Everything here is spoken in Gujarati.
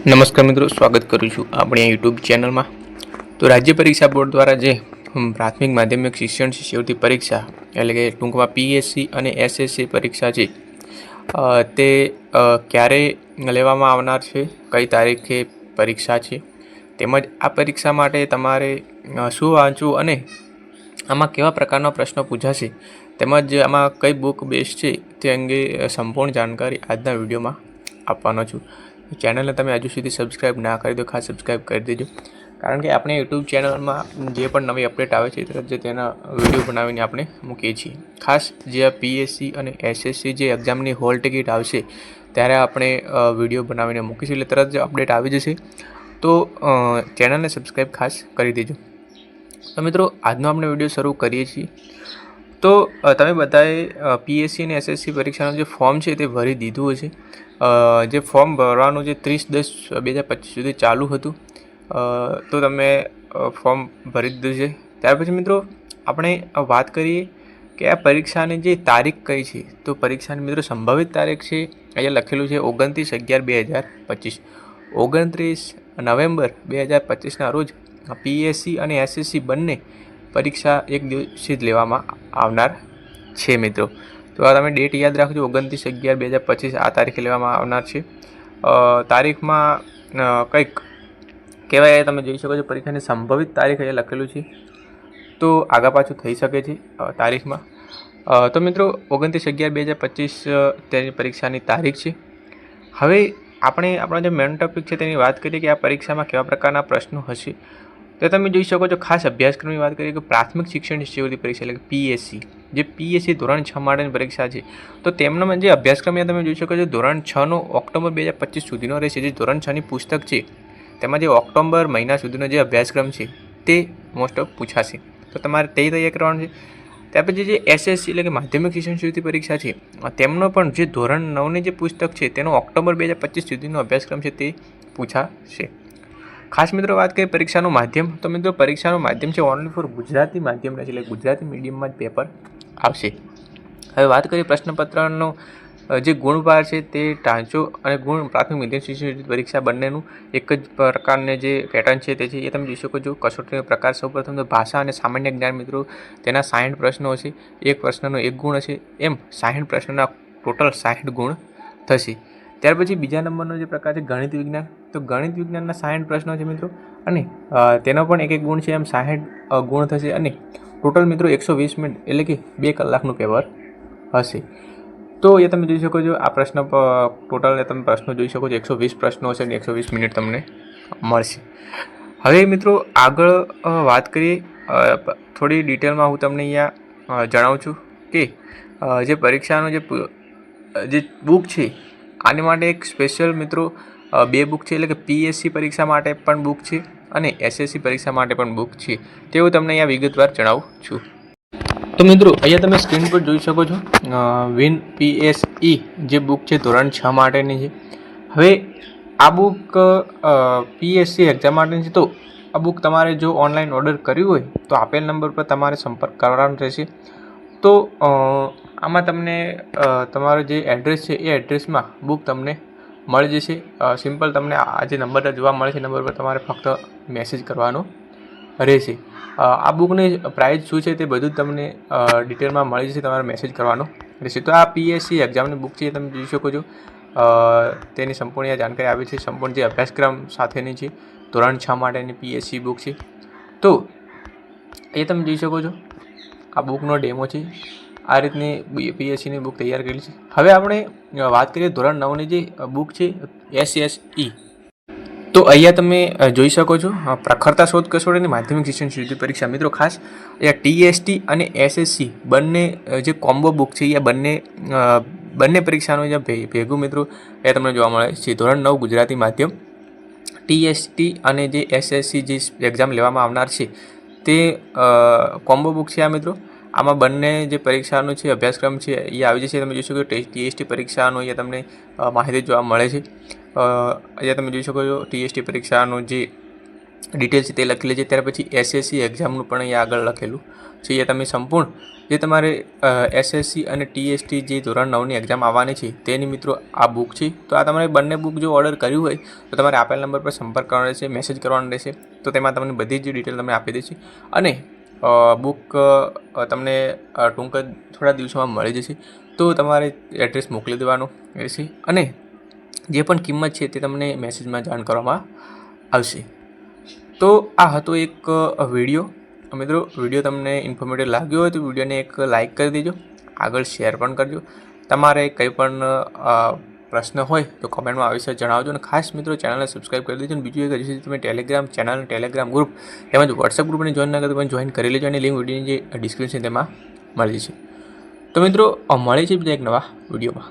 નમસ્કાર મિત્રો, સ્વાગત કરું છું આપણી યુટ્યુબ ચેનલમાં। તો રાજ્ય પરીક્ષા બોર્ડ દ્વારા જે પ્રાથમિક માધ્યમિક શિક્ષણ શિષ્યવૃત્તિ પરીક્ષા એટલે કે ટૂંકમાં પીએસસી અને એસએસસી પરીક્ષા છે તે ક્યારે લેવામાં આવનાર છે, કઈ તારીખે પરીક્ષા છે, તેમજ આ પરીક્ષા માટે તમારે શું વાંચવું અને આમાં કેવા પ્રકારના પ્રશ્નો પૂછાશે, તેમજ આમાં કઈ બુક બેસ્ટ છે તે અંગે સંપૂર્ણ જાણકારી આજના વિડીયોમાં આપવાનો છું। ચેનલને તમે હજુ સુધી સબસ્ક્રાઈબ ના કરી દો, ખાસ સબસ્ક્રાઈબ કરી દેજો, કારણ કે આપણે યુટ્યુબ ચેનલમાં જે પણ નવી અપડેટ આવે છે તરત જ તેના વિડીયો બનાવીને આપણે મૂકીએ છીએ। ખાસ જે આ પીએસસી અને એસએસસી જે એક્ઝામની હોલ ટિકિટ આવશે ત્યારે આપણે વિડીયો બનાવીને મૂકીશું, એટલે તરત જ અપડેટ આવી જશે। તો ચેનલને સબસ્ક્રાઈબ ખાસ કરી દેજો। તો મિત્રો, આજનો આપણે વિડીયો શરૂ કરીએ છીએ। તો તમે બધાએ પીએસસી અને એસએસસી પરીક્ષાનું જે ફોર્મ છે તે ભરી દીધું હશે। જે ફોર્મ ભરવાનું જે 30/10/2025 સુધી ચાલુ હતું, તો તમે ફોર્મ ભરી દીધું છે। ત્યાર પછી મિત્રો આપણે વાત કરીએ કે આ પરીક્ષાની જે તારીખ કઈ છે। તો પરીક્ષાની મિત્રો સંભવિત તારીખ છે, અહીંયા લખેલું છે 29/11/2025। 29 નવેમ્બર 2025ના રોજ પીએસસી અને એસએસસી બંને પરીક્ષા એક દિવસે જ લેવામાં આવનાર છે મિત્રો। તો આ તમે ડેટ યાદ રાખજો, 29/11/2025 આ તારીખે લેવામાં આવનાર છે। તારીખમાં કંઈક કહેવાય, તમે જોઈ શકો છો પરીક્ષાની સંભવિત તારીખ અહીંયા લખેલું છે, તો આગા પાછું થઈ શકે છે તારીખમાં। તો મિત્રો 29/11/2025 તેની પરીક્ષાની તારીખ છે। હવે આપણે આપણા જે મેઇન ટોપિક છે તેની વાત કરીએ કે આ પરીક્ષામાં કેવા પ્રકારના પ્રશ્નો હશે। તો તમે જોઈ શકો છો, ખાસ અભ્યાસક્રમની વાત કરીએ કે પ્રાથમિક શિક્ષણ શિષ્યવૃત્તિ પરીક્ષા એટલે કે પીએસસી, જે પીએસસી ધોરણ 6 માટેની પરીક્ષા છે, તો તેમનામાં જે અભ્યાસક્રમ તમે જોઈ શકો છો ધોરણ 6નો ઓક્ટોબર 2025 સુધીનો રહેશે। જે ધોરણ 6ની પુસ્તક છે તેમાં જે ઓક્ટોબર મહિના સુધીનો જે અભ્યાસક્રમ છે તે મોસ્ટ ઓફ પૂછાશે, તો તમારે તે તૈયાર કરવાનું છે। ત્યાર પછી જે એસએસસી એટલે કે માધ્યમિક શિક્ષણ શિષ્યવૃત્તિ પરીક્ષા છે, તેમનો પણ જે ધોરણ 9ની જે પુસ્તક છે તેનો ઓક્ટોબર 2025 સુધીનો અભ્યાસક્રમ છે તે પૂછાશે। ખાસ મિત્રો વાત કરીએ પરીક્ષાનું માધ્યમ, તો મિત્રો પરીક્ષાનું માધ્યમ છે ઓનલી ફોર ગુજરાતી માધ્યમ રહેશે, એટલે ગુજરાતી મીડિયમમાં જ પેપર આવશે। હવે વાત કરીએ પ્રશ્નપત્રનો જે ગુણભાર છે તે ટાંચો અને ગુણ પ્રાથમિક માધ્યમિક શિક્ષણ પરીક્ષા બંનેનું એક જ પ્રકારને જે પેટર્ન છે તે છે, એ તમે જોઈ શકો છો। કસોટીનો પ્રકાર સૌપ્રથમ તો ભાષા અને સામાન્ય જ્ઞાન મિત્રો તેના 60 પ્રશ્નો હશે, એક પ્રશ્નનો 1 ગુણ હશે, એમ 60 પ્રશ્નના ટોટલ 60 ગુણ થશે। ત્યાર પછી બીજા નંબરનો જે પ્રકાર છે ગણિત વિજ્ઞાન, તો ગણિત વિજ્ઞાનના 60 પ્રશ્નો છે મિત્રો, અને તેનો પણ 1 ગુણ છે, એમ 60 ગુણ થશે, અને ટોટલ મિત્રો 120 મિનિટ એટલે કે 2 કલાકનું પેપર હશે। તો એ તમે જોઈ શકો છો, આ પ્રશ્ન ટોટલ તમે પ્રશ્નો જોઈ શકો છો, 120 પ્રશ્નો હશે અને 120 મિનિટ તમને મળશે। હવે મિત્રો આગળ વાત કરીએ, થોડી ડિટેલમાં હું તમને અહીંયા જણાવું છું કે જે પરીક્ષાનો જે બુક છે આની માટે એક સ્પેશિયલ મિત્રો 2 બુક છે, એટલે કે પીએસસી પરીક્ષા માટે પણ બુક છે અને એસએસસી પરીક્ષા માટે પણ બુક છે, તે હું તમને અહીંયા વિગતવાર જણાવું છું। તો મિત્રો અહીંયા તમે સ્ક્રીન પર જોઈ શકો છો વિન પીએસઈ જે બુક છે ધોરણ 6 માટેની છે। હવે આ બુક પીએસસી એક્ઝામ માટેની છે, તો આ બુક તમારે જો ઓનલાઈન ઓર્ડર કર્યું હોય તો આપેલ નંબર પર તમારે સંપર્ક કરવાનો રહેશે। તો આમાં તમને તમારું જે એડ્રેસ છે એ એડ્રેસમાં બુક તમને મળી જશે। સિમ્પલ તમને આ જે નંબર જોવા મળે છે નંબર પર તમારે ફક્ત મેસેજ કરવાનો રહેશે। આ બુકની પ્રાઇસ શું છે તે બધું જ તમને ડિટેલમાં મળી જશે, તમારે મેસેજ કરવાનો રહેશે। તો આ પીએસસી એક્ઝામની બુક છે, તમે જોઈ શકો છો, તેની સંપૂર્ણ જાણકારી આવી છે, સંપૂર્ણ જે અભ્યાસક્રમ સાથેની છે, ધોરણ 6 માટેની પીએસસી બુક છે। તો એ તમે જોઈ શકો છો, આ બુકનો ડેમો છે, આ રીતની પીએસસીની બુક તૈયાર કરેલી છે। હવે આપણે વાત કરીએ ધોરણ 9ની જે બુક છે એસએસઈ, તો અહીંયા તમે જોઈ શકો છો પ્રખરતા શોધ કસોટીની માધ્યમિક શિક્ષણ શિષ્યવૃત્તિ પરીક્ષા। મિત્રો ખાસ અહીંયા ટીએસટી અને એસએસસી બંને જે કોમ્બો બુક છે એ બંને પરીક્ષાનું જે ભેગું મિત્રો એ તમને જોવા મળે છે। ધોરણ 9 ગુજરાતી માધ્યમ, ટીએસટી અને જે એસએસસી જે એક્ઝામ લેવામાં આવનાર છે તે કોમ્બો બુક છે આ મિત્રો। આમાં બંને જે પરીક્ષાનું છે અભ્યાસક્રમ છે એ આવી જશે। તમે જોઈ શકો ટીએસટી પરીક્ષાનું અહીંયા તમને માહિતી જોવા મળે છે। અહીંયા તમે જોઈ શકો છો ટીએસટી પરીક્ષાનું જે ડિટેલ છે તે લખેલી છે. ત્યાર પછી એસએસસી એક્ઝામનું પણ અહીંયા આગળ લખેલું છે. એ તમે સંપૂર્ણ જે તમારે એસએસસી અને ટીએસટી જે ધોરણ 9ની એક્ઝામ આવવાની છે તેની મિત્રો આ બુક છે. તો આ તમારે બંને બુક જો ઓર્ડર કર્યું હોય તો તમારે આપેલ નંબર પર સંપર્ક કરવાનો રહેશે, મેસેજ કરવાનો રહેશે. તો તેમાં તમને બધી જ ડિટેલ તમને આપી દેશે અને બુક તમને ટૂંક જ થોડા દિવસોમાં મળી જશે. તો તમારે એડ્રેસ મોકલી દેવાનું રહેશે અને જે પણ કિંમત છે તે તમને મેસેજમાં જાણ કરવામાં આવશે. તો આ હતો એક વિડીયો. મિત્રો વિડીયો તમને ઇન્ફોર્મેટિવ લાગ્યો હોય તો વિડીયોને એક લાઇક કરી દેજો, આગળ શેર પણ કરજો. તમારે કંઈ પણ પ્રશ્ન હોય તો કમેન્ટમાં આ વિશે જણાવજો અને ખાસ મિત્રો ચેનલને સબસ્ક્રાઈબ કરી દેજો. અને બીજું એક હજી તમે ટેલિગ્રામ ચેનલ, ટેલિગ્રામ ગ્રુપ તેમજ વોટ્સએપ ગ્રુપને જોઈન ના કરી પણ જોઈન કરી લેજો. અને લિંક વિડીયોની જે ડિસ્ક્રિપ્શન તેમાં મળી જશે. તો મિત્રો મળે છે બીજા એક નવા વિડીયોમાં.